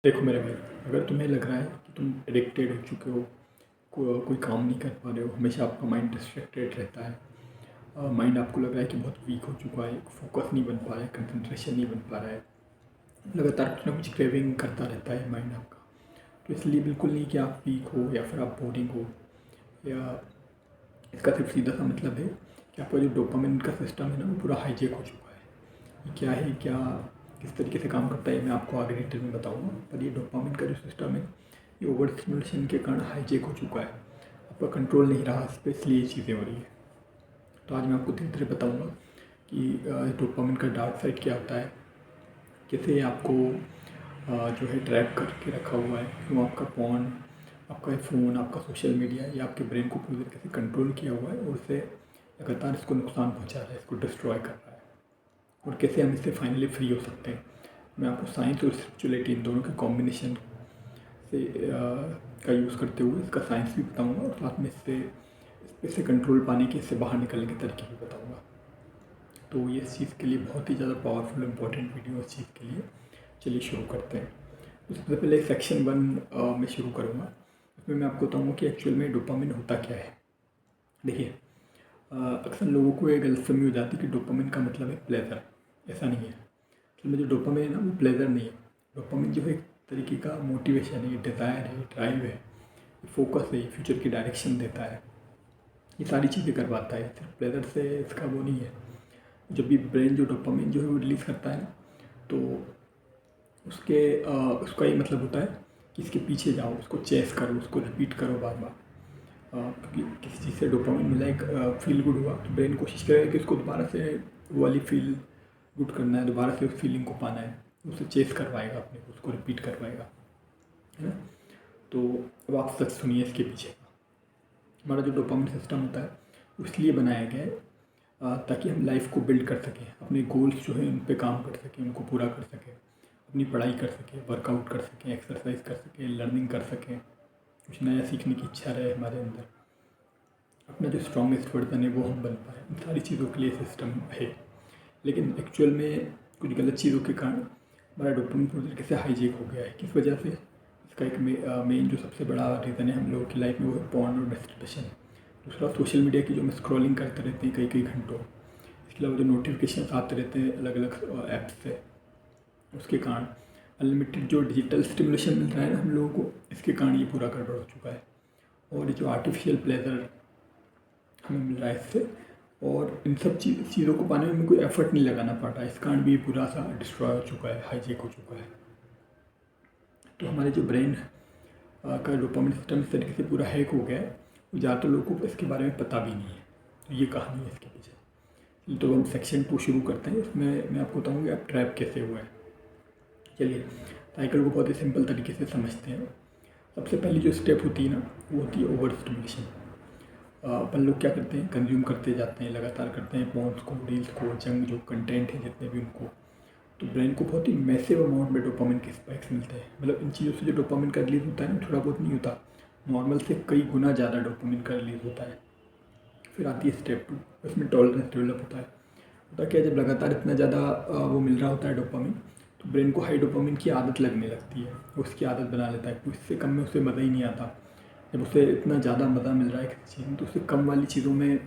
देखो मेरे भाई, अगर तुम्हें लग रहा है कि तुम एडिक्टेड हो चुके हो, कोई काम नहीं कर पा रहे हो, हमेशा आपका माइंड डिस्ट्रैक्टेड रहता है, माइंड आपको लग रहा है कि बहुत वीक हो चुका है, फोकस नहीं बन पा रहा है, कंसंट्रेशन नहीं बन पा रहा है, लगातार कुछ ना कुछ क्रेविंग करता रहता है माइंड आपका। तो इसलिए बिल्कुल नहीं कि आप वीक हो या फिर आप बोरिंग हो, या इसका सिर्फ सीधा सा मतलब है कि आपका जो डोपामिन का सिस्टम है ना, वो पूरा हाईजेक हो चुका है। ये क्या है, क्या किस तरीके से काम करता है, मैं आपको आगे डिटेल में बताऊंगा। पर ये डोपामिन का जो सिस्टम है, ये ओवर स्टिमुलेशन के कारण हाईजेक हो चुका है, आपका कंट्रोल नहीं रहा इस पर, इसलिए ये चीज़ें हो रही है। तो आज मैं आपको धीरे धीरे बताऊँगा कि डोपामिन का डार्क साइड क्या होता है, कैसे आपको जो है ट्रैप करके रखा हुआ है, क्यों आपका फ़ोन, आपका फ़ोन, आपका सोशल मीडिया, ये आपके ब्रेन को पूरी तरीके से कंट्रोल किया हुआ है और उसे लगातार इसको नुकसान पहुंचा रहा है, इसको डिस्ट्रॉय कर रहा है, और कैसे हम इससे फाइनली फ्री हो सकते हैं। मैं आपको साइंस और स्पिरिचुअलिटी इन दोनों के कॉम्बिनेशन से का यूज़ करते हुए इसका साइंस भी बताऊंगा, और साथ में इससे कंट्रोल पाने के, इससे बाहर निकलने के तरीके भी बताऊंगा। तो ये इस चीज़ के लिए बहुत ही ज़्यादा पावरफुल इंपॉर्टेंट वीडियो इस चीज़ के लिए। चलिए शुरू करते हैं। तो सबसे पहले सेक्शन 1 में शुरू करूँगा। इसमें मैं आपको बताऊँगा कि एक्चुअल में डोपामिन होता क्या है। देखिए, अक्सर लोगों को ये गलतफहमी हो जाती है कि डोपामिन का मतलब है प्लेजर। ऐसा नहीं है। असल में जो डोपामिन है ना, वो प्लेजर नहीं है। डोपामिन जो है एक तरीके का मोटिवेशन है, डिज़ायर है, ड्राइव है, फोकस है, फ्यूचर की डायरेक्शन देता है, ये सारी चीज़ें करवाता है। सिर्फ प्लेजर से इसका वो नहीं है। जब भी ब्रेन जो डोपामिन जो है वो रिलीज़ करता है ना, तो उसका ये मतलब होता है कि इसके पीछे जाओ, उसको चेस करो, उसको रिपीट करो बार बार। क्योंकि किसी चीज़ से डोपामिन मिला, एक फील गुड हुआ, तो ब्रेन कोशिश करेगा कि उसको दोबारा से वो वाली फील गुड करना है, दोबारा से उस फीलिंग को पाना है, उसे चेस करवाएगा अपने को, उसको रिपीट करवाएगा, है ना। तो अब आप सच सुनिए इसके पीछे का। हमारा जो डोपामिन सिस्टम होता है वो इसलिए बनाया गया है ताकि हम लाइफ को बिल्ड कर सकें, अपने गोल्स जो हैं उन पे काम कर सकें, उनको पूरा कर सकें, अपनी पढ़ाई कर सकें, वर्कआउट कर सकें, एक्सरसाइज कर सकें, लर्निंग कर सकें, कुछ नया सीखने की इच्छा रहे हमारे अंदर, अपना जो स्ट्रॉन्गेस्ट वर्जन है वो हम बन पाए। इन सारी चीज़ों के लिए सिस्टम है। लेकिन एक्चुअल में कुछ गलत चीज़ों के कारण हमारा डोपामिन पूरी तरीके से हाईजेक हो गया है। किस वजह से? इसका एक मेन जो सबसे बड़ा रीज़न है हम लोगों की लाइफ में, वो है पॉर्न और मस्टरबेशन। दूसरा सोशल मीडिया की जो हम स्क्रॉलिंग करते रहते हैं कई कई घंटों। इसके अलावा जो नोटिफिकेशन आते रहते हैं अलग अलग ऐप से, उसके कारण अनलिमिटेड जो डिजिटल स्टिमुलेशन मिल रहा है ना हम लोगों को, इसके कारण ये पूरा गड़बड़ हो चुका है। और जो आर्टिफिशियल प्लेजर हमें मिल रहा है इससे, और इन सब चीज़ों को पाने में हमें कोई एफर्ट नहीं लगाना पड़ रहा है, इस कारण भी ये पूरा सा डिस्ट्रॉय हो चुका है, हाईजेक हो चुका है। तो हमारे जो ब्रेन का डोपामिन सिस्टम इस तरीके से पूरा हैक हो गया है, ज़्यादातर लोगों को इसके बारे में पता भी नहीं है। तो ये कहानी है इसके पीछे। तो हम सेक्शन 2 शुरू करते हैं। इसमें मैं आपको बताऊँगा आप ट्रैप कैसे हुआ है। चलिए साइकिल को बहुत ही सिंपल तरीके से समझते हैं। सबसे पहली जो स्टेप होती है ना, वो होती है ओवर स्टिमुलेशन। अपन लोग क्या करते हैं, कंज्यूम करते जाते हैं, लगातार करते हैं पॉन्स को, रील्स को, जंग जो कंटेंट है जितने भी उनको। तो ब्रेन को बहुत ही मैसिव अमाउंट में डोपामिन के स्पाइक्स मिलते हैं। मतलब इन चीज़ों से जो डोपामिन का रिलीज़ होता है ना, थोड़ा बहुत नहीं होता, नॉर्मल से कई गुना ज़्यादा डोपामिन का रिलीज़ होता है। फिर आती है स्टेप 2, उसमें टॉलरेंस डेवलप होता है। होता क्या है, जब लगातार इतना ज़्यादा वो मिल रहा होता है डोपामिन, तो ब्रेन को हाई डोपामिन की आदत लगने लगती है, उसकी आदत बना लेता है। तो इससे कम में उसे मज़ा ही नहीं आता। जब उसे इतना ज़्यादा मज़ा मिल रहा है किसी चीज़ में, तो उसे कम वाली चीज़ों में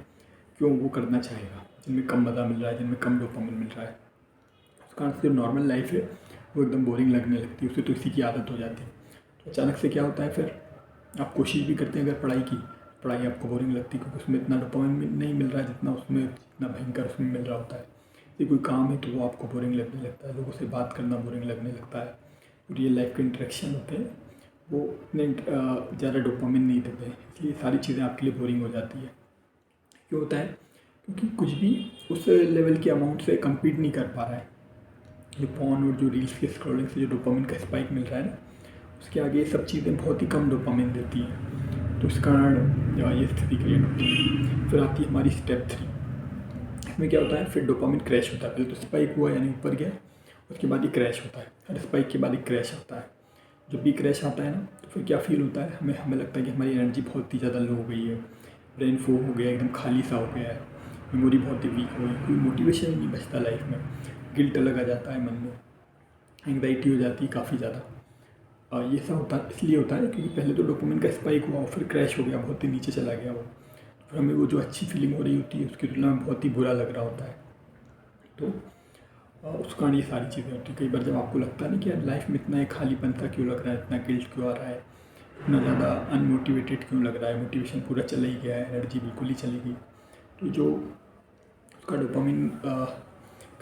क्यों वो करना चाहेगा, जिनमें कम मज़ा मिल रहा है, जिनमें कम डोपामिन मिल रहा है। उस कारण से जो नॉर्मल लाइफ है वो एकदम बोरिंग लगने लगती है, उसे तो इसी की आदत हो जाती है। तो अचानक से क्या होता है, फिर आप कोशिश भी करते हैं अगर पढ़ाई की, पढ़ाई आपको बोरिंग लगती है, क्योंकि उसमें इतना डोपामिन नहीं मिल रहा है जितना भयंकर उसमें मिल रहा होता है। यदि कोई काम है तो वो आपको बोरिंग लगने लगता है, लोगों से बात करना बोरिंग लगने लगता है, रियल लाइफ के इंटरेक्शन होते हैं वो इतने ज़्यादा डोपामिन नहीं देते हैं, इसलिए सारी चीज़ें आपके लिए बोरिंग हो जाती है। क्यों होता है? क्योंकि कुछ भी उस लेवल के अमाउंट से कम्पीट नहीं कर पा रहा है। जो पॉर्न और जो रील्स के स्क्रॉलिंग से जो डोपामिन का स्पाइक मिल रहा है ना, उसके आगे ये सब चीज़ें बहुत ही कम डोपामिन देती हैं। तो इस कारण ये स्थिति क्रिएट होती है। फिर आती है हमारी स्टेप 3। इसमें क्या होता है, फिर डोपामिन क्रैश होता है। पहले तो स्पाइक हुआ यानी ऊपर गया, उसके बाद ही क्रैश होता है। हर स्पाइक के बाद ही क्रैश आता है। जब भी क्रैश आता है ना, तो फिर क्या फील होता है, हमें लगता है कि हमारी एनर्जी बहुत ही ज़्यादा लो हो गई है, ब्रेन फॉग हो गया, एकदम खाली सा हो गया है, मेमोरी बहुत ही वीक हो गई, कोई मोटिवेशन ही नहीं बचता लाइफ में, गिल्ट लगा जाता है मन में, एंग्जाइटी हो जाती है काफ़ी ज़्यादा। ये सब होता इसलिए होता है क्योंकि पहले तो डोपामिन का स्पाइक हुआ, फिर क्रैश हो गया, बहुत ही नीचे चला गया वो, फिर हमें वो जो अच्छी फीलिंग हो रही होती है उसकी तुलना में बहुत ही बुरा लग रहा होता है। तो उस कारण ये सारी चीज़ें होती हैं। कई बार जब आपको लगता है ना कि यार लाइफ में इतना एक खालीपन सा क्यों लग रहा है, इतना गिल्ट क्यों आ रहा है, इतना ज़्यादा अनमोटिवेटेड क्यों लग रहा है, मोटिवेशन पूरा चला ही गया है, एनर्जी बिल्कुल ही चली गई। तो जो उसका डोपामिन का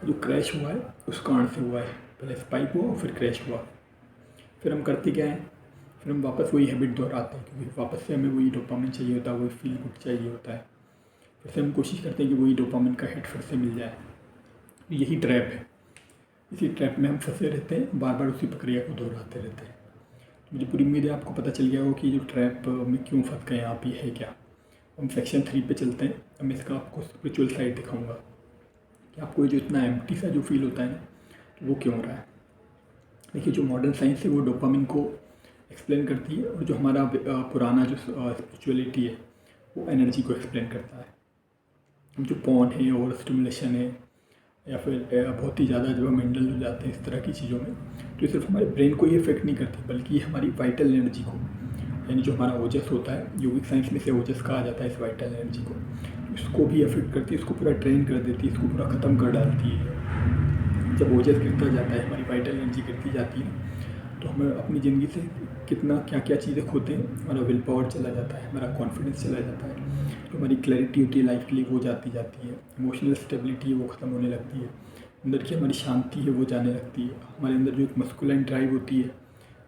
जो क्रैश हुआ है उस कारण से हुआ है। पहले स्पाइक हुआ और फिर क्रैश हुआ। फिर हम करते क्या हैं, फिर हम वापस वही हैबिट दोहराते हैं क्योंकि वापस से हमें वही डोपामिन चाहिए होता है, वही फील गुड चाहिए होता है। फिर से हम कोशिश करते हैं कि वही डोपामिन का हिट फिर से मिल जाए। तो यही ट्रैप है, इसी ट्रैप में हम फंसे रहते हैं, बार बार उसी प्रक्रिया को दोहराते रहते हैं। तो मुझे पूरी उम्मीद है आपको पता चल गया हो कि जो ट्रैप में क्यों फंस गए आप, ये है क्या। हम सेक्शन 3 पे चलते हैं। अब मैं इसका आपको स्पिरिचुअल साइड दिखाऊंगा कि आपको ये जो इतना एम्प्टी सा जो फील होता है ना, तो वो क्यों हो रहा है। देखिए, जो मॉडर्न साइंस है वो डोपामिन को एक्सप्लेन करती है, और जो हमारा पुराना जो स्पिरिचुअलिटी है वो एनर्जी को एक्सप्लेन करता है। हम जो पॉन है, ओवर स्टिमुलेशन है, या फिर बहुत ही ज़्यादा जब हम इंडल्ज हो जाते हैं इस तरह की चीज़ों में, तो ये सिर्फ हमारे ब्रेन को ही इफेक्ट नहीं करती, बल्कि ये हमारी वाइटल एनर्जी को, यानी जो हमारा ओजस होता है, योगिक साइंस में से ओजस कहा जाता है इस वाइटल एनर्जी को, इसको भी अफेक्ट करती है, इसको पूरा ड्रेन कर देती है, इसको पूरा ख़त्म कर डालती है। जब ओजस गिरता जाता है, हमारी वाइटल एनर्जी गिरती जाती है, तो हम अपनी ज़िंदगी से कितना क्या क्या चीज़ें खोते हैं। हमारा विल पावर चला जाता है, हमारा कॉन्फिडेंस चला जाता है, जो हमारी क्लैरिटी होती है लाइफ के लिए वो जाती जाती है, इमोशनल स्टेबिलिटी है वो ख़त्म होने लगती है, अंदर की हमारी शांति है वो जाने लगती है, हमारे अंदर जो एक मस्कुलाइन ड्राइव होती है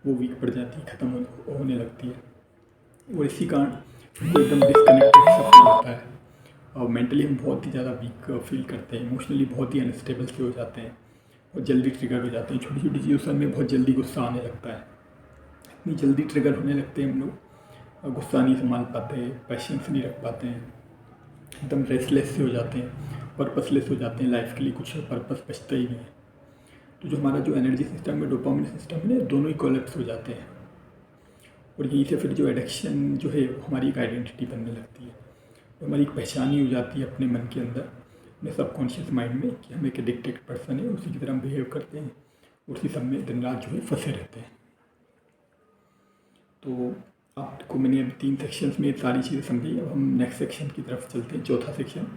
वो वीक पड़ जाती है, ख़त्म होने लगती है। और इसी कारण हमको एकदम डिसकनेक्टेड सा फील होता है, और मेंटली हम बहुत ही ज़्यादा वीक फील करते हैं, इमोशनली बहुत ही अनस्टेबल से हो जाते हैं, और जल्दी ट्रिगर हो जाते हैं। छोटी छोटी चीज़ों से हमें बहुत जल्दी गुस्सा आने लगता है, इतनी जल्दी ट्रिगर होने लगते हैं हम लोग, और गुस्सा नहीं संभाल पाते, पेशेंस नहीं रख पाते हैं, एकदम रेस्टलेस से हो जाते हैं, पर्पसलेस हो जाते हैं, लाइफ के लिए कुछ पर्पस बचता ही नहीं है। तो जो हमारा जो एनर्जी सिस्टम है, डोपामिन सिस्टम है, दोनों ही कोलैप्स हो जाते हैं, और यहीं से फिर जो एडिक्शन जो है वो हमारी एक आइडेंटिटी बनने लगती है, वो हमारी एक पहचान ही हो जाती है अपने मन के अंदर, अपने सबकॉन्शियस माइंड में, कि हम एक एडिक्टेड पर्सन है, उसी की तरह हम बिहेव करते हैं, उसी सब में दिन रात जो है फंसे रहते हैं। तो आपको मैंने अभी 3 सेक्शंस में सारी चीज़ें समझी। अब हम नेक्स्ट सेक्शन की तरफ चलते हैं, चौथा सेक्शन।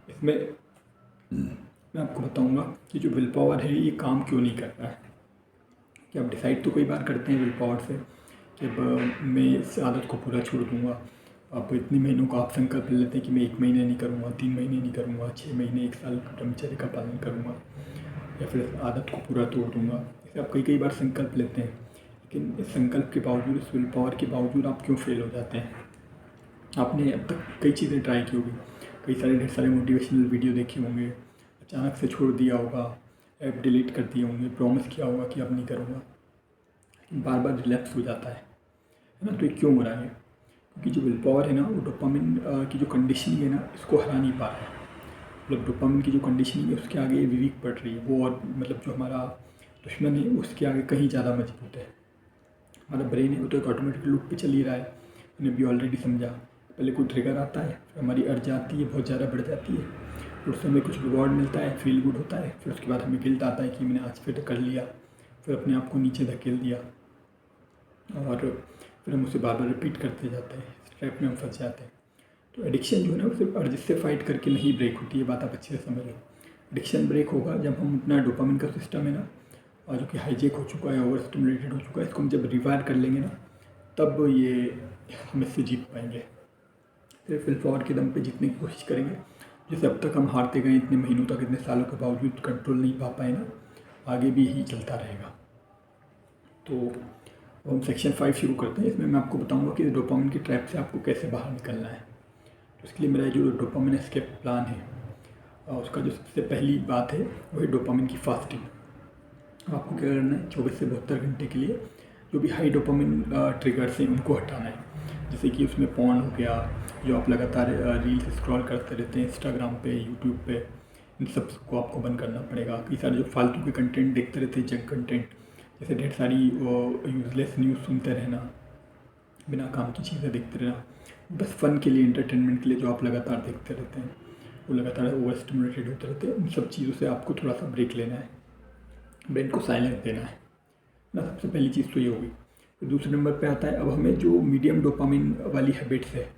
इसमें मैं आपको बताऊंगा कि जो विल पावर है ये काम क्यों नहीं कर रहा है। कि आप डिसाइड तो कई बार करते हैं विल पावर से कि अब मैं इस आदत को पूरा छोड़ दूंगा। आप इतने महीनों का आप संकल्प ले लेते हैं कि मैं 1 महीने नहीं करूँगा, 3 महीने नहीं करूँगा, 6 महीने, 1 साल ब्रह्मचर्य का पालन करूँगा, या फिर इस आदत को पूरा तोड़ दूँगा। ऐसे आप कई बार संकल्प लेते हैं, लेकिन इस संकल्प के बावजूद, इस विल पावर के बावजूद आप क्यों फेल हो जाते हैं। आपने अब तक कई चीज़ें ट्राई की होगी, ढेर सारे मोटिवेशनल वीडियो देखे होंगे, अचानक से छोड़ दिया होगा, ऐप डिलीट कर दिए होंगे, प्रॉमिस किया होगा कि अब नहीं करूँगा, लेकिन बार बार रिलैप्स हो जाता है ना। तो ये क्यों हो रहा है? क्योंकि जो विल पावर है ना, वो डोपामिन की जो कंडीशनिंग है ना, इसको हरा नहीं पा रहा है। मतलब डोपामिन की जो कंडीशनिंग है उसके आगे ये वीक पड़ रही है वो, और मतलब जो हमारा दुश्मन है उसके आगे कहीं ज़्यादा मजबूत है। हमारा ब्रेन है वो तो एक ऑटोमेटिक लूप पे चल ही रहा है, मैंने भी ऑलरेडी समझा। पहले कोई ट्रिगर आता है, फिर हमारी अर्ज आती है, बहुत ज़्यादा बढ़ जाती है, फिर उससे हमें कुछ रिवॉर्ड मिलता है, फील गुड होता है, फिर उसके बाद हमें गिल्ट आता है कि मैंने आज फिर कर लिया, फिर अपने आप को नीचे धकेल दिया, और फिर हम उसे बार बार रिपीट करते जाते हैं, इस ट्रैप में हम फंस जाते हैं। तो एडिक्शन जो है ना, वो सिर्फ अर्ज से फाइट करके नहीं ब्रेक होती है, बात आप अच्छे से समझ लो। एडिक्शन ब्रेक होगा जब हम अपना डोपामिन का सिस्टम है ना, और जो कि हाईजेक हो चुका है, ओवर स्टिमुलेटेड हो चुका है, इसको हम जब रिवायर कर लेंगे ना, तब ये हम इससे जीत पाएंगे। फिर विल पावर के दम पे जीतने की कोशिश करेंगे, जैसे अब तक हम हारते गए इतने महीनों तक, इतने सालों के बावजूद कंट्रोल नहीं पा पाए ना, आगे भी यही चलता रहेगा। तो हम सेक्शन 5 शुरू करते हैं। इसमें मैं आपको बताऊंगा कि डोपामिन की ट्रैप से आपको कैसे बाहर निकलना है। तो इसके लिए मेरा जो डोपामिन एस्केप प्लान है, उसका जो सबसे पहली बात है वो है डोपामिन की फास्टिंग। आपको क्या करना है, 24 से 72 घंटे के लिए जो भी हाई डोपामिन ट्रिगर्स हैं उनको हटाना है। जैसे कि उसमें पॉर्न हो गया, जो आप लगातार रील्स स्क्रॉल करते रहते हैं इंस्टाग्राम पे, यूट्यूब पे, इन सब को आपको बंद करना पड़ेगा। कई सारे जो फालतू के कंटेंट देखते रहते हैं, जंक कंटेंट, जैसे ढेर सारी यूज़लेस न्यूज़ सुनते रहना, बिना काम की चीज़ें देखते रहना, बस फ़न के लिए, इंटरटेनमेंट के लिए जो आप लगातार देखते रहते हैं, वो लगातार ओवर स्टिमुलेटेड होते रहते हैं। उन सब चीज़ों से आपको थोड़ा सा ब्रेक लेना है, ब्रेन को साइलेंस देना है ना। सबसे पहली चीज़ तो ये होगी। फिर दूसरे नंबर पे आता है अब हमें जो मीडियम डोपामिन वाली हैबिट्स है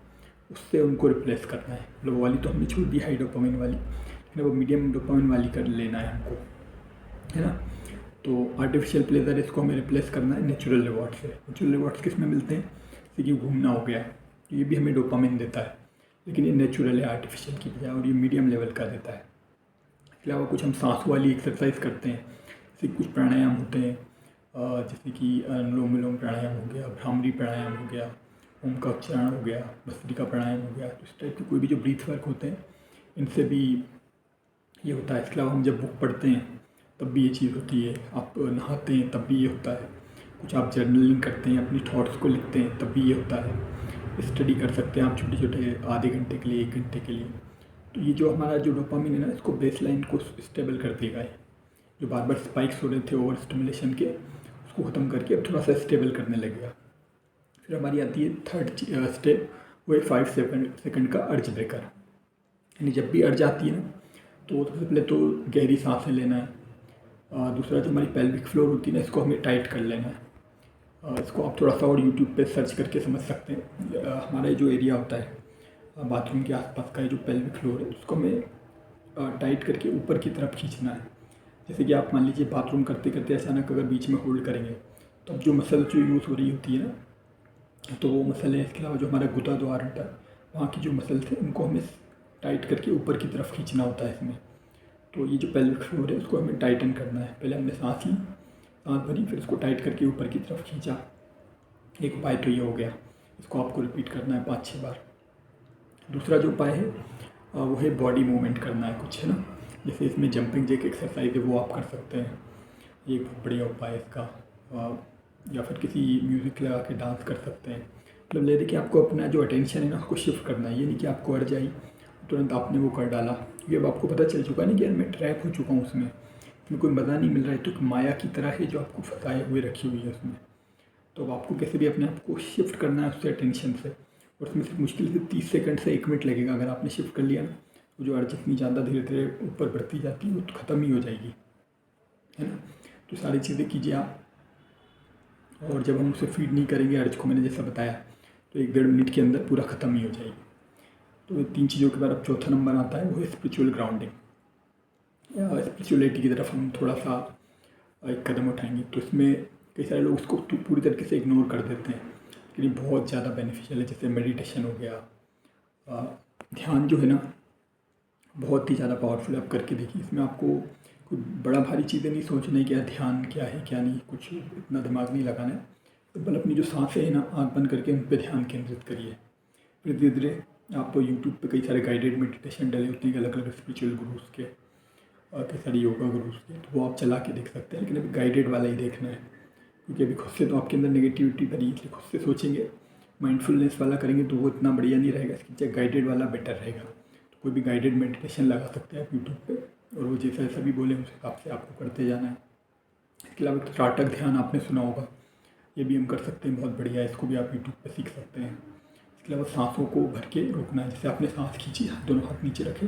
उससे उनको रिप्लेस करना है। मतलब वो वाली तो हमने छोड़ दी हाई डोपामिन वाली, लेकिन वो मीडियम डोपामिन वाली कर लेना है हमको, है ना। तो आर्टिफिशियल प्लेजर इसको हमें रिप्लेस करना है नेचुरल रिवॉर्ड से। नेचुरल रिवॉर्ड्स किस में मिलते हैं, जैसे कि घूमना हो गया, तो ये भी हमें डोपामिन देता है, लेकिन ये नेचुरल है आर्टिफिशियल की बजाय, और ये मीडियम लेवल का देता है। इसके अलावा कुछ हम सांस वाली एक्सरसाइज करते हैं, जैसे कुछ प्राणायाम होते हैं, जैसे कि अनुलोम विलोम प्राणायाम हो गया, भ्रामरी प्राणायाम हो गया, ओम का उच्चारण हो गया, भस्त्रिका प्राणायाम हो गया। तो इस टाइप के कोई भी जो ब्रीथ वर्क होते हैं इनसे भी ये होता है। इसके अलावा हम जब बुक पढ़ते हैं तब भी ये चीज़ होती है, आप नहाते हैं तब भी ये होता है, कुछ आप जर्नलिंग करते हैं अपनी थॉट्स को लिखते हैं तब भी ये होता है। स्टडी कर सकते हैं आप छोटे छोटे आधे घंटे के लिए, 1 घंटे के लिए। तो ये जो हमारा जो डोपामिन है ना, इसको बेसलाइन को स्टेबल कर देगा। ये जो बार बार स्पाइक्स हो रहे थे ओवर स्टिमुलेशन के, उसको ख़त्म करके अब थोड़ा सा स्टेबल करने लगेगा। फिर हमारी आती है थर्ड स्टेप, वो है 5 सेकंड का अर्ज ब्रेकर। यानी जब भी अर्ज आती है ना, तो सबसे पहले तो गहरी सांसें लेना है। दूसरा जो हमारी पेल्विक फ्लोर होती है ना, इसको हमें टाइट कर लेना है। इसको आप थोड़ा सा और यूट्यूब पे सर्च करके समझ सकते हैं। हमारा जो एरिया होता है बाथरूम के आसपास का जो पेल्विक फ्लोर है, उसको हमें टाइट करके ऊपर की तरफ खींचना है। जैसे कि आप मान लीजिए बाथरूम करते करते अचानक अगर बीच में होल्ड करेंगे, तो अब जो मसल जो यूज़ हो रही होती है ना, तो वो मसल है। इसके अलावा जो हमारा गुदा द्वार होता है, वहाँ की जो मसल थे उनको हमें टाइट करके ऊपर की तरफ खींचना होता है इसमें। तो ये जो पेल्विक फ्लोर है उसको हमें टाइटन करना है। पहले हमने सांस ली, सांस भरी, फिर इसको टाइट करके ऊपर की तरफ खींचा। एक उपाय तो ये हो गया, इसको आपको रिपीट करना है 5-6 बार। दूसरा जो उपाय है वो है बॉडी मूवमेंट करना है कुछ, है ना। जैसे इसमें जंपिंग जैक एक्सरसाइज है, वो आप कर सकते हैं, ये एक बढ़िया उपाय है इसका। या फिर किसी म्यूज़िक लगा के डांस कर सकते हैं। मतलब ले देखिए, आपको अपना जो अटेंशन है ना उसको शिफ्ट करना है। ये नहीं कि आपको अर्ज आई तुरंत आपने वो कर डाला, क्योंकि अब आपको पता चल चुका है ना कि यार मैं ट्रैप हो चुका हूँ उसमें कोई मज़ा नहीं मिल रहा है। तो एक माया की तरह है जो आपको फंसाए हुए रखी हुई है उसमें। तो अब आपको कैसे भी अपने आप को शिफ्ट करना है उससे अटेंशन से, और उसमें सिर्फ मुश्किल से 30 सेकंड से 1 मिनट लगेगा। अगर आपने शिफ्ट कर लिया ना, तो जो अर्ज इतनी ज़्यादा धीरे धीरे ऊपर बढ़ती जाती है वो तो ख़त्म ही हो जाएगी, है ना। तो सारी चीज़ें कीजिए आप, और जब हम उसे फीड नहीं करेंगे अर्ज को, मैंने जैसा बताया, तो 1-1.5 मिनट के अंदर पूरा ख़त्म ही हो जाएगी। तो 3 चीज़ों के बाद अब चौथा नंबर आता है, वो है स्पिरिचुअल ग्राउंडिंग। या स्पिरिचुअलिटी की तरफ हम थोड़ा सा एक कदम उठाएंगे। तो इसमें कई सारे लोग उसको पूरी तरीके से इग्नोर कर देते हैं, लेकिन ये बहुत ज़्यादा बेनिफिशियल है। जैसे मेडिटेशन हो गया, ध्यान जो है ना बहुत ही ज़्यादा पावरफुल है। आप करके देखिए, इसमें आपको कोई बड़ा भारी चीज़ें नहीं सोचना है कि ध्यान क्या है क्या नहीं, कुछ इतना दिमाग नहीं लगाना है। सिंपल अपनी जो सांसें हैं ना, आँख बंद करके उन पर ध्यान केंद्रित करिए। फिर धीरे धीरे आप यूट्यूब पे कई सारे गाइडेड मेडिटेशन डले होते हैं अलग अलग स्पिरिचुअल गुरुज के, कई सारे योगा गुरुज के, तो वो आप चला के देख सकते हैं। लेकिन अभी गाइडेड वाला ही देखना है, क्योंकि अभी खुद से तो आपके अंदर नेगेटिविटी भरी है, इसलिए खुद से सोचेंगे। माइंडफुलनेस वाला करेंगे तो वो इतना बढ़िया नहीं रहेगा, इसकी जगह गाइडेड वाला बेटर रहेगा। तो कोई भी गाइडेड मेडिटेशन लगा सकते हैं आप यूट्यूब पे, और वो जैसा जैसा भी बोले उस हिसाब से आपको करते जाना है। इसके अलावा त्राटक ध्यान आपने सुना होगा, ये भी हम कर सकते हैं, बहुत बढ़िया है, इसको भी आप यूट्यूब पे सीख सकते हैं। इसके अलावा सांसों को भर के रोकना है। जैसे आपने सांस खींची, दोनों हाथ नीचे रखे,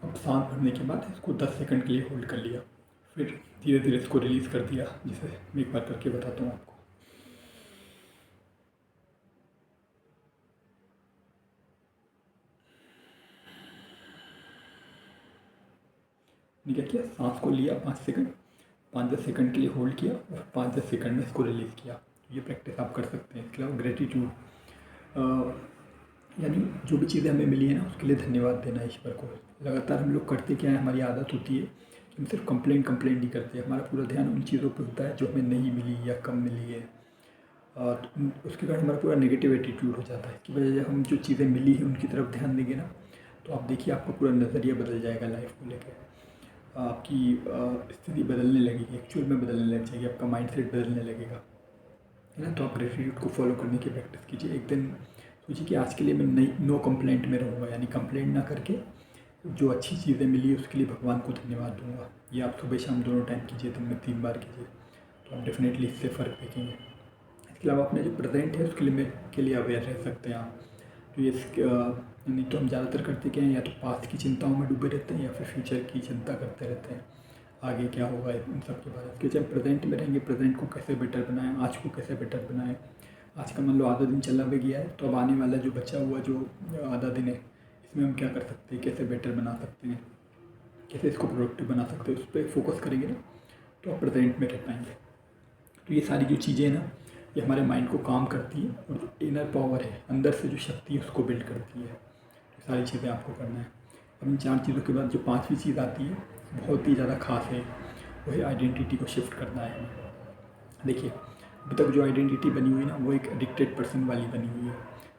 अब सांस भरने के बाद इसको 10 सेकंड के लिए होल्ड कर लिया, फिर धीरे धीरे इसको रिलीज़ कर दिया। जैसे मैं एक बार करके बताता हूँ आपको। क्या किया, सांस को लिया 5 सेकंड, 5-10 सेकंड के लिए होल्ड किया, और 5-10 सेकंड में इसको रिलीज़ किया। ये प्रैक्टिस आप कर सकते हैं। इसके अलावा ग्रेटिट्यूड, यानी जो भी चीज़ें हमें मिली है ना उसके लिए धन्यवाद देना ईश्वर को। लगातार हम लोग करते क्या है, हमारी आदत होती है कि हम सिर्फ कंप्लेंट नहीं करते। हमारा पूरा ध्यान उन चीज़ों पे होता है जो हमें नहीं मिली या कम मिली है। तो उसके कारण हमारा पूरा नेगेटिव एटीट्यूड हो जाता है। इसकी वजह से हम जो चीज़ें मिली हैं उनकी तरफ ध्यान देंगे ना, तो आप देखिए आपका पूरा नज़रिया बदल जाएगा लाइफ को लेकर। आपकी स्थिति बदलने लगेगी, एक्चुअल में बदलने लग जाएगी, आपका माइंडसेट बदलने लगेगा, है ना। तो आप ग्रेटिट्यूड को फॉलो करने की प्रैक्टिस कीजिए। एक दिन सोचिए कि आज के लिए मैं नो कंप्लेंट में रहूँगा, यानी कंप्लेंट ना करके जो अच्छी चीज़ें मिली उसके लिए भगवान को धन्यवाद दूंगा। ये आप सुबह शाम दोनों टाइम कीजिए, दिन में 3 बार कीजिए, तो आप डेफिनेटली इससे फ़र्क देखेंगे। इसके अलावा अपने जो प्रेजेंट है उसके लिए अवेयर रह सकते हैं आप। तो ये नहीं तो हम ज़्यादातर करते क्या हैं, या तो पास्ट की चिंताओं में डूबे रहते हैं या फिर फ्यूचर की चिंता करते रहते हैं। आगे क्या होगा इन सब के बारे में। क्योंकि हम प्रेजेंट में रहेंगे, प्रेजेंट को कैसे बेटर बनाएं, आज को कैसे बेटर बनाएं। आज का मान लो आधा दिन चला भी गया है, तो अब आने वाला जो बचा हुआ जो आधा दिन है, इसमें हम क्या कर सकते हैं, कैसे बेटर बना सकते हैं, कैसे इसको प्रोडक्टिव बना सकते हैं, उस पर फोकस करेंगे ना, तो आप प्रेजेंट में रह पाएंगे। तो ये सारी जो चीज़ें हैं ना, ये हमारे माइंड को काम करती है, और जो इनर पावर है, अंदर से जो शक्ति है, उसको बिल्ड करती है। तो सारी चीज़ें आपको करना है। अब इन 4 चीज़ों के बाद जो 5वीं चीज़ आती है, बहुत ही ज़्यादा खास है, वो है आइडेंटिटी को शिफ्ट करना है हमें। देखिए, अभी तक जो आइडेंटिटी बनी हुई है ना, वो एक एडिक्टेड पर्सन वाली बनी हुई है।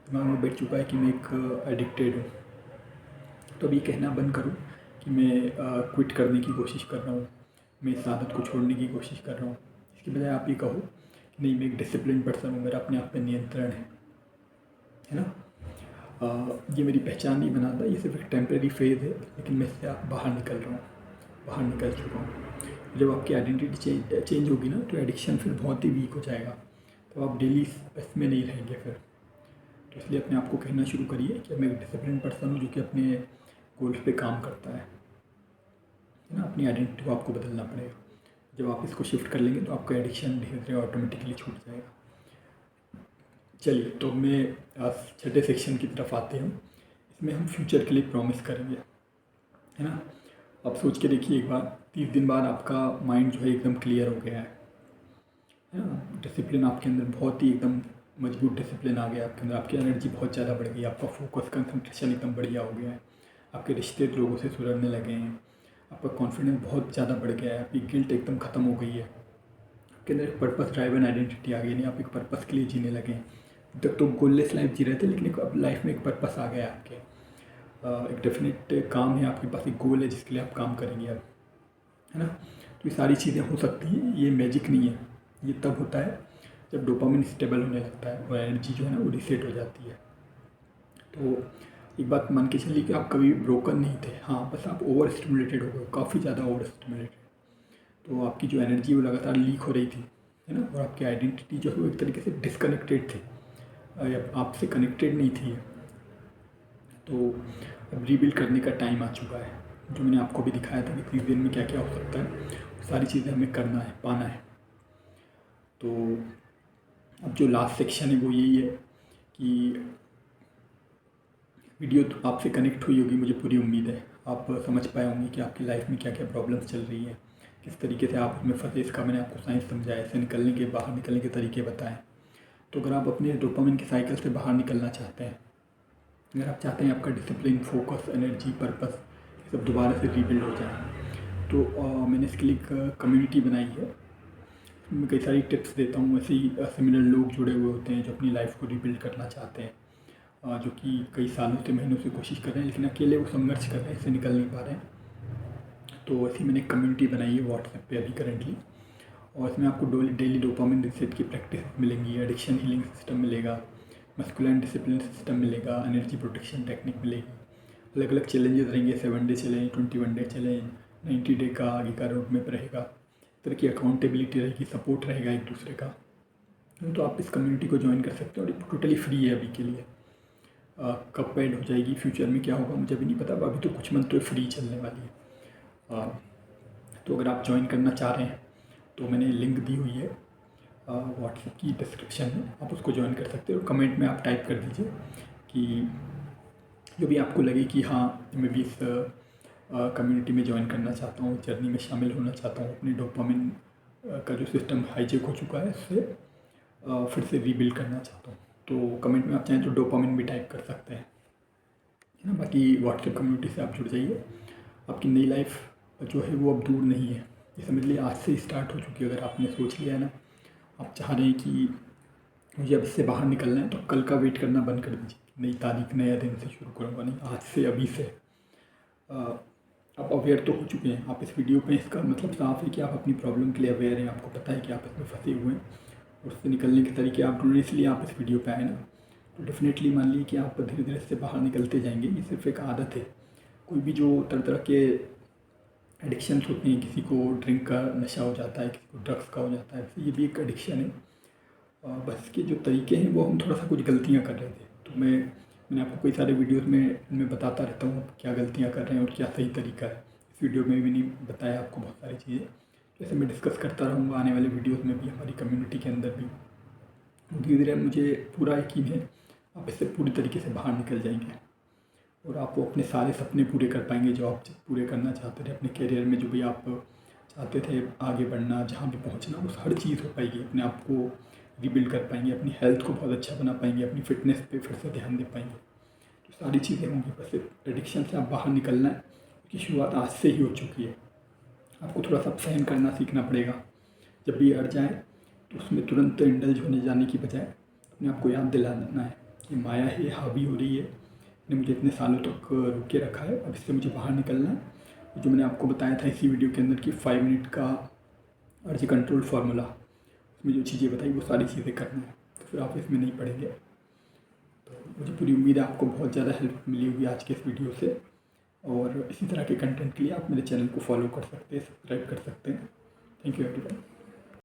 दिमाग में बैठ चुका है कि मैं एक एडिक्टेड हूँ। तो अब ये कहना बंद करूँ कि मैं क्विट करने की कोशिश कर रहा हूँ, मैं इस आदत को छोड़ने की कोशिश कर रहा हूँ। इसकी बजाय आप ये कहो कि नहीं, मैं एक डिसिप्लिन पर्सन हूँ, मेरा अपने आप पे नियंत्रण है ना। ये मेरी पहचान नहीं बनाता, ये सिर्फ एक टेम्परेरी फेज़ है, लेकिन मैं इससे बाहर निकल रहा हूँ, बाहर निकल चुका हूँ। जब आपकी आइडेंटिटी चेंज होगी ना, तो एडिक्शन फिर बहुत ही वीक हो जाएगा, तो आप डेली इसमें नहीं रहेंगे फिर। तो इसलिए अपने आप को कहना शुरू करिए कि मैं एक डिसिप्लिन पर्सन हूँ, जो कि अपने गोल्स पे काम करता है ना। अपनी आइडेंटिटी को आपको बदलना पड़ेगा। जब आप इसको शिफ्ट कर लेंगे, तो आपका एडिक्शन धीरे धीरे ऑटोमेटिकली छूट जाएगा। चलिए, तो मैं छठे सेक्शन की तरफ आते हैं। इसमें हम फ्यूचर के लिए प्रॉमिस करेंगे, है ना। आप सोच के देखिए एक बार, 30 दिन बाद आपका माइंड जो है एकदम क्लियर हो गया है ना। डिसिप्लिन आपके अंदर बहुत ही एकदम मजबूत डिसिप्लिन आ गया आपके अंदर, आपकी एनर्जी बहुत ज़्यादा बढ़ गई, आपका फोकस कंसंट्रेशन एकदम बढ़िया हो गया है, आपके रिश्ते लोगों से सुधरने लगे हैं, आपका कॉन्फिडेंस बहुत ज़्यादा बढ़ गया है, आपकी गिल्ट एकदम ख़त्म हो गई है, आपके अंदर एक पर्पस ड्राइवन आइडेंटिटी आ गई, नहीं आप एक पर्पस के लिए जीने लगे हैं। अब तक तो गोललेस लाइफ जी रहे थे, लेकिन अब लाइफ में एक पर्पस आ गया है आपके, एक डेफिनेट काम है आपके पास, एक गोल है जिसके लिए आप काम करेंगे अब, है ना। तो ये सारी चीज़ें हो सकती हैं, ये मैजिक नहीं है। ये तब होता है जब डोपामिन स्टेबल होने लगता है और एनर्जी जो है ना, वो रीसेट हो जाती है। तो एक बात मान के चलिए कि आप कभी ब्रोकन नहीं थे, हाँ, बस आप ओवर स्टिमुलेटेड हो गए, काफ़ी ज़्यादा ओवर स्टिमुलेटेड। तो आपकी जो एनर्जी वो लगातार लीक हो रही थी, है ना, और आपकी आइडेंटिटी जो है वो एक तरीके से डिसकनेक्टेड थी, आपसे कनेक्टेड नहीं थी। तो अब रीबिल्ड करने का टाइम आ चुका है। जो मैंने आपको भी दिखाया था कि 30 दिन में क्या क्या हो सकता है, सारी चीज़ें हमें करना है, पाना है। तो अब जो लास्ट सेक्शन है वो यही है कि वीडियो तो आपसे कनेक्ट हुई होगी, मुझे पूरी उम्मीद है। आप समझ पाए होंगे कि आपकी लाइफ में क्या क्या प्रॉब्लम्स चल रही है, किस तरीके से आप उसमें फंसे। इसका मैंने आपको साइंस समझाया, इससे निकलने के, बाहर निकलने के तरीके बताएं। तो अगर आप अपने डोपामिन के साइकिल से बाहर निकलना चाहते हैं, अगर आप चाहते हैं आपका डिसिप्लिन, फोकस, एनर्जी, पर्पस ये सब दोबारा से रीबिल्ड हो जाए, तो मैंने इसके लिए एक कम्युनिटी बनाई है। मैं कई सारी टिप्स देता हूँ, ऐसे ही सिमिलर लोग जुड़े हुए होते हैं जो अपनी लाइफ को रीबिल्ड करना चाहते हैं, जो कि कई सालों से, महीनों से कोशिश कर रहे हैं, लेकिन अकेले वो संघर्ष कर रहे हैं, इससे निकल नहीं पा रहे हैं। तो ऐसी मैंने एक कम्युनिटी बनाई है व्हाट्सएप पे अभी करंटली, और इसमें आपको डेली डोपामिन रीसेट की प्रैक्टिस मिलेंगी, एडिक्शन हीलिंग सिस्टम मिलेगा, मस्कुलिन डिसिप्लिन सिस्टम मिलेगा, एनर्जी प्रोटेक्शन टेक्निक मिलेगी, अलग अलग चैलेंजेस रहेंगे, 7 day challenge, 21 day challenge, 90 day का आगे का रोड मैप रहेगा, इस तरह की अकाउंटेबिलिटी रहेगी, सपोर्ट रहेगा एक दूसरे का। तो आप इस कम्युनिटी को ज्वाइन कर सकते हो, और टोटली फ्री है अभी के लिए। कब पेड हो जाएगी, फ्यूचर में क्या होगा मुझे भी नहीं पता, अभी तो कुछ मंथ तो फ्री चलने वाली है। तो अगर आप ज्वाइन करना चाह रहे हैं, तो मैंने लिंक दी हुई है व्हाट्सएप की डिस्क्रिप्शन में, आप उसको ज्वाइन कर सकते हो। कमेंट में आप टाइप कर दीजिए कि जो भी आपको लगे कि हाँ, मैं भी इस कम्युनिटी में ज्वाइन करना चाहता हूँ, जर्नी में शामिल होना चाहता हूँ, अपने डोपामिन का जो सिस्टम हाईजेक हो चुका है उससे फिर से रीबिल्ड करना चाहता हूँ। तो कमेंट में आप चाहें तो डोपामिन भी टाइप कर सकते हैं, है ना। बाकी व्हाट्सएप कम्युनिटी से आप जुड़ जाइए, आपकी नई लाइफ जो है वो अब दूर नहीं है, ये समझ लिए आज से स्टार्ट हो चुकी है। अगर आपने सोच लिया है ना, आप चाह रहे हैं कि मुझे अब इससे बाहर निकलना है, तो कल का वेट करना बंद कर दीजिए, नई तारीख, नया दिन से शुरू करूँगा, नहीं, आज से, अभी से। आप अवेयर तो हो चुके हैं, आप इस वीडियो पे, इसका मतलब साफ है कि आप अपनी प्रॉब्लम के लिए अवेयर हैं, आपको पता है कि आप इसमें फंसे हुए हैं, उससे निकलने के तरीके आप ढूंढने, इसलिए आप इस वीडियो पे आए ना। तो डेफिनेटली मान लीजिए कि आप धीरे धीरे इससे बाहर निकलते जाएंगे। ये सिर्फ एक आदत है। कोई भी जो तरह तरह के एडिक्शंस होते हैं, किसी को ड्रिंक का नशा हो जाता है, किसी को ड्रग्स का हो जाता है, तो ये भी एक एडिक्शन है। बस के जो तरीके हैं वो हम थोड़ा सा कुछ गलतियाँ कर रहे थे। तो मैंने आपको कई सारे वीडियोस में इनमें बताता रहता हूँ क्या गलतियाँ कर रहे हैं और क्या सही तरीका है। इस वीडियो में भी नहीं बताया आपको बहुत सारी चीज़ें। जैसे मैं डिस्कस करता रहूँगा आने वाले वीडियोज़ में भी, हमारी कम्युनिटी के अंदर भी। धीरे धीरे मुझे पूरा यकीन है आप इससे पूरी तरीके से बाहर निकल जाएंगे और आप वो अपने सारे सपने पूरे कर पाएंगे जो आप पूरे करना चाहते थे अपने करियर में, जो भी आप चाहते थे आगे बढ़ना, जहाँ भी पहुँचना, वो हर चीज़ हो पाएगी। अपने आप को रिबिल्ड कर पाएंगे, अपनी हेल्थ को बहुत अच्छा बना पाएंगे, अपनी फिटनेस पे फिर से ध्यान दे पाएंगे। तो सारी चीज़ें होंगी। बस एडिक्शन से आप बाहर निकलना है, उसकी शुरुआत आज से ही हो चुकी है। आपको थोड़ा सा सहन करना सीखना पड़ेगा। जब भी अड़ जाए तो उसमें तुरंत इंडल्ज होने जाने की बजाय अपने आप को याद दिलाना है कि माया है, हावी हो रही है, ने मुझे इतने सालों तक रोक के रखा है, अब इससे मुझे बाहर निकलना है। जो मैंने आपको बताया था इसी वीडियो के अंदर कि 5 मिनट का अर्जी कंट्रोल फार्मूला, उसमें जो चीज़ें बताई वो सारी चीज़ें करना है, तो फिर आप इसमें नहीं पड़ेंगे। तो मुझे पूरी उम्मीद है आपको बहुत ज़्यादा हेल्प मिली होगी आज के इस वीडियो से। और इसी तरह के कंटेंट के लिए आप मेरे चैनल को फॉलो कर सकते हैं, सब्सक्राइब कर सकते हैं। Thank you everyone.